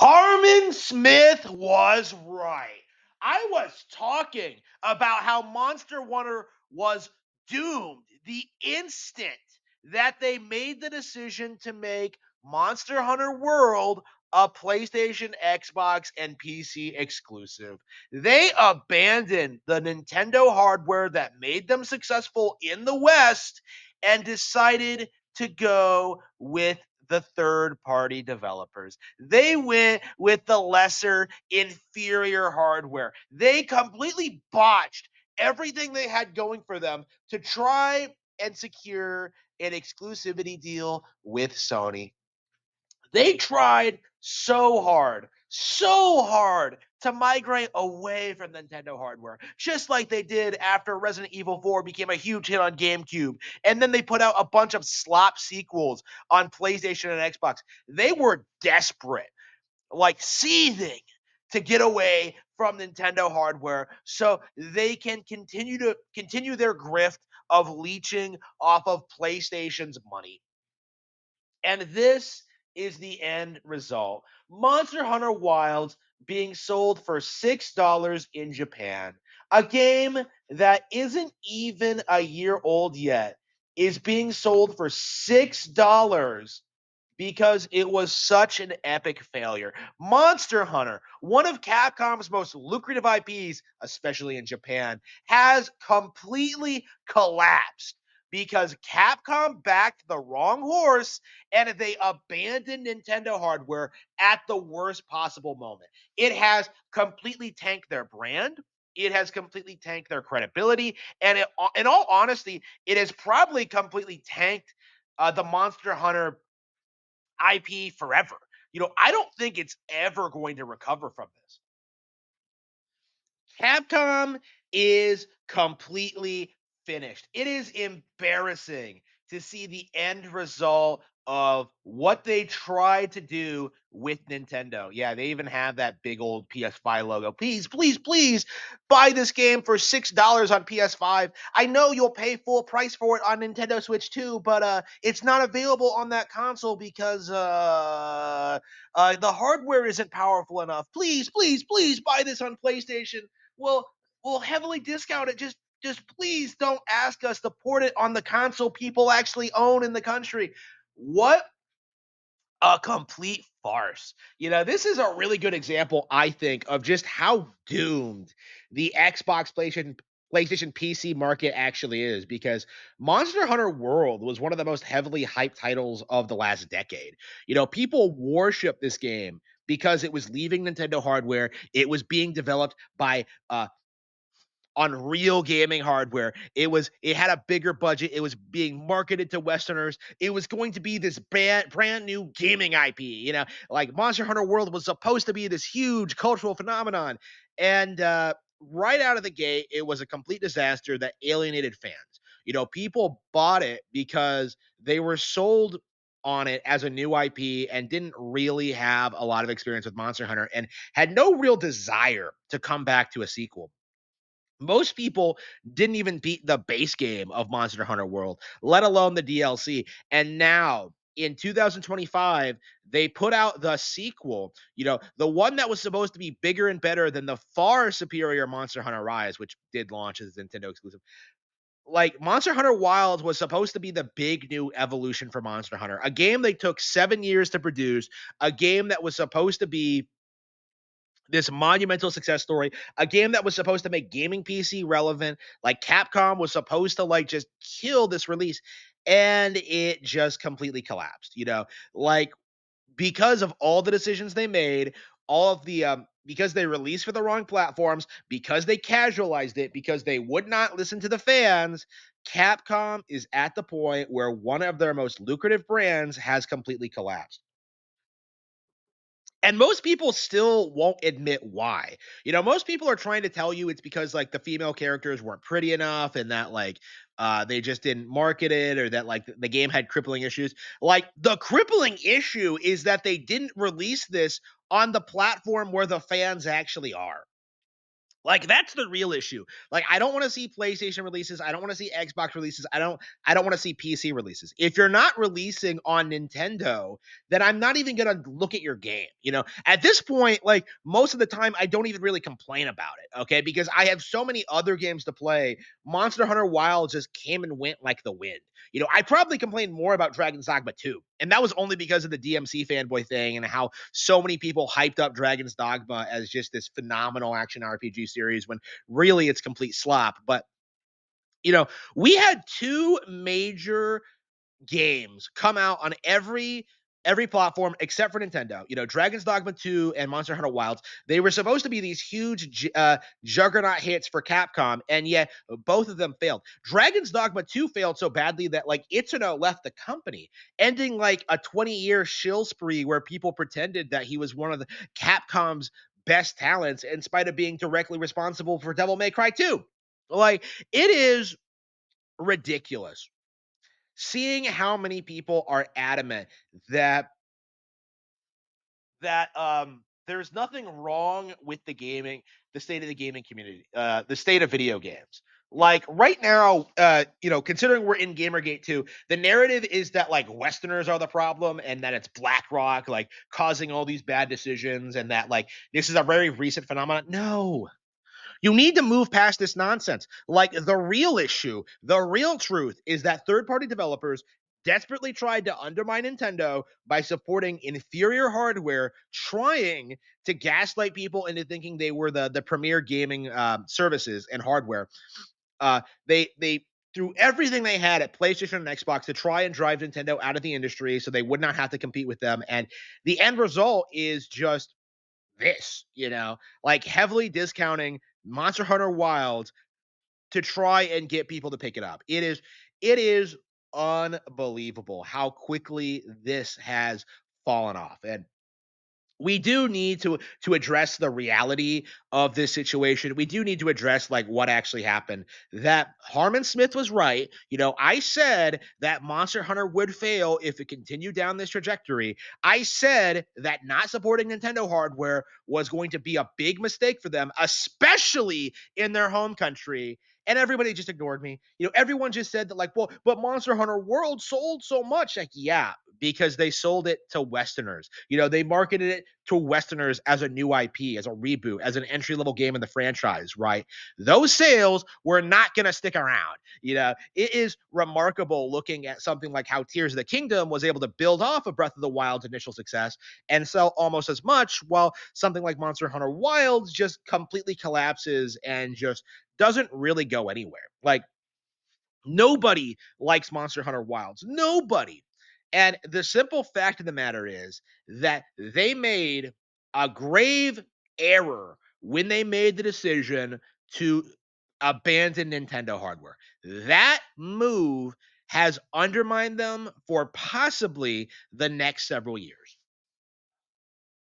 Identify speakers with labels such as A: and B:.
A: Harmon Smith was right. I was talking about how Monster Hunter was doomed the instant that they made the decision to make Monster Hunter World a PlayStation, Xbox, and PC exclusive. They abandoned the Nintendo hardware that made them successful in the West and decided to go with the third party developers. They went with the lesser, inferior hardware. They completely botched everything they had going for them to try and secure an exclusivity deal with Sony. They tried so hard to migrate away from Nintendo hardware, just like they did after Resident Evil 4 became a huge hit on GameCube. And then they put out a bunch of slop sequels on PlayStation and Xbox. They were desperate, like seething, to get away from Nintendo hardware so they can continue their grift of leeching off of PlayStation's money. And this is the end result. Monster Hunter Wilds being sold for $6 in Japan. A game that isn't even a year old yet is being sold for $6 because it was such an epic failure. Monster Hunter, one of Capcom's most lucrative IPs, especially in Japan, has completely collapsed because Capcom backed the wrong horse and they abandoned Nintendo hardware at the worst possible moment. It has completely tanked their brand. It has completely tanked their credibility. And in all honesty, it has probably completely tanked the Monster Hunter IP forever. I don't think it's ever going to recover from this. Capcom is completely finished. It is embarrassing to see the end result of what they tried to do with Nintendo. Yeah, they even have that big old PS5 logo. Please, please, please buy this game for $6 on PS5. I know you'll pay full price for it on Nintendo Switch too, but it's not available on that console because the hardware isn't powerful enough. Please, please, please buy this on PlayStation. We'll we'll heavily discount it. Just please don't ask us to port it on the console people actually own in the country. What a complete farce. This is a really good example, I think, of just how doomed the Xbox PlayStation PC market actually is because Monster Hunter World was one of the most heavily hyped titles of the last decade. People worship this game because it was leaving Nintendo hardware. It was being developed by on real gaming hardware. It had a bigger budget. It was being marketed to Westerners. It was going to be this brand new gaming IP. Like Monster Hunter World was supposed to be this huge cultural phenomenon, and right out of the gate, it was a complete disaster that alienated fans. People bought it because they were sold on it as a new IP and didn't really have a lot of experience with Monster Hunter and had no real desire to come back to a sequel. Most people didn't even beat the base game of Monster Hunter World, let alone the DLC. And now in 2025, they put out the sequel, the one that was supposed to be bigger and better than the far superior Monster Hunter Rise, which did launch as a Nintendo exclusive. Like Monster Hunter Wilds was supposed to be the big new evolution for Monster Hunter, a game they took 7 years to produce, a game that was supposed to be this monumental success story, a game that was supposed to make gaming PC relevant. Like Capcom was supposed to like just kill this release, and it just completely collapsed. Like because of all the decisions they made, all of the because they released for the wrong platforms, because they casualized it, because they would not listen to the fans. Capcom is at the point where one of their most lucrative brands has completely collapsed. And most people still won't admit why. Most people are trying to tell you it's because like the female characters weren't pretty enough and that like they just didn't market it or that like the game had crippling issues. Like the crippling issue is that they didn't release this on the platform where the fans actually are. Like, that's the real issue. Like, I don't wanna see PlayStation releases, I don't wanna see Xbox releases, I don't wanna see PC releases. If you're not releasing on Nintendo, then I'm not even gonna look at your game, you know? At this point, like, most of the time, I don't even really complain about it, okay? Because I have so many other games to play. Monster Hunter Wild just came and went like the wind. You know, I probably complained more about Dragon's Dogma 2, and that was only because of the DMC fanboy thing and how so many people hyped up Dragon's Dogma as just this phenomenal action RPG series when really it's complete slop. But, you know, we had two major games come out on every platform except for Nintendo. You know, Dragon's Dogma 2 and Monster Hunter Wilds. They were supposed to be these huge juggernaut hits for Capcom, and yet both of them failed. Dragon's Dogma 2 failed so badly that like Itsuno left the company, ending like a 20-year shill spree where people pretended that he was one of the Capcom's best talents in spite of being directly responsible for Devil May Cry 2. Like, it is ridiculous seeing how many people are adamant that there's nothing wrong with the state of the gaming community, the state of video games. Like right now, you know, considering we're in Gamergate 2, the narrative is that like Westerners are the problem and that it's BlackRock like causing all these bad decisions and that like this is a very recent phenomenon. No, you need to move past this nonsense. Like the real issue, the real truth is that third party developers desperately tried to undermine Nintendo by supporting inferior hardware, trying to gaslight people into thinking they were the premier gaming services and hardware. They threw everything they had at PlayStation and Xbox to try and drive Nintendo out of the industry so they would not have to compete with them. And the end result is just this, you know, like heavily discounting Monster Hunter Wilds to try and get people to pick it up. It is unbelievable how quickly this has fallen off. And we do need to address the reality of this situation. We do need to address like what actually happened. That Harmon Smith was right. You know, I said that Monster Hunter would fail if it continued down this trajectory. I said that not supporting Nintendo hardware was going to be a big mistake for them, especially in their home country. And everybody just ignored me. You know, everyone just said that, like, well, but Monster Hunter World sold so much. Like, yeah, because they sold it to Westerners. You know, they marketed it to Westerners as a new IP, as a reboot, as an entry level game in the franchise, right? Those sales were not going to stick around. You know, it is remarkable looking at something like how Tears of the Kingdom was able to build off of Breath of the Wild's initial success and sell almost as much, while something like Monster Hunter Wilds just completely collapses and just doesn't really go anywhere. Like, nobody likes Monster Hunter Wilds. Nobody. And the simple fact of the matter is that they made a grave error when they made the decision to abandon Nintendo hardware. That move has undermined them for possibly the next several years.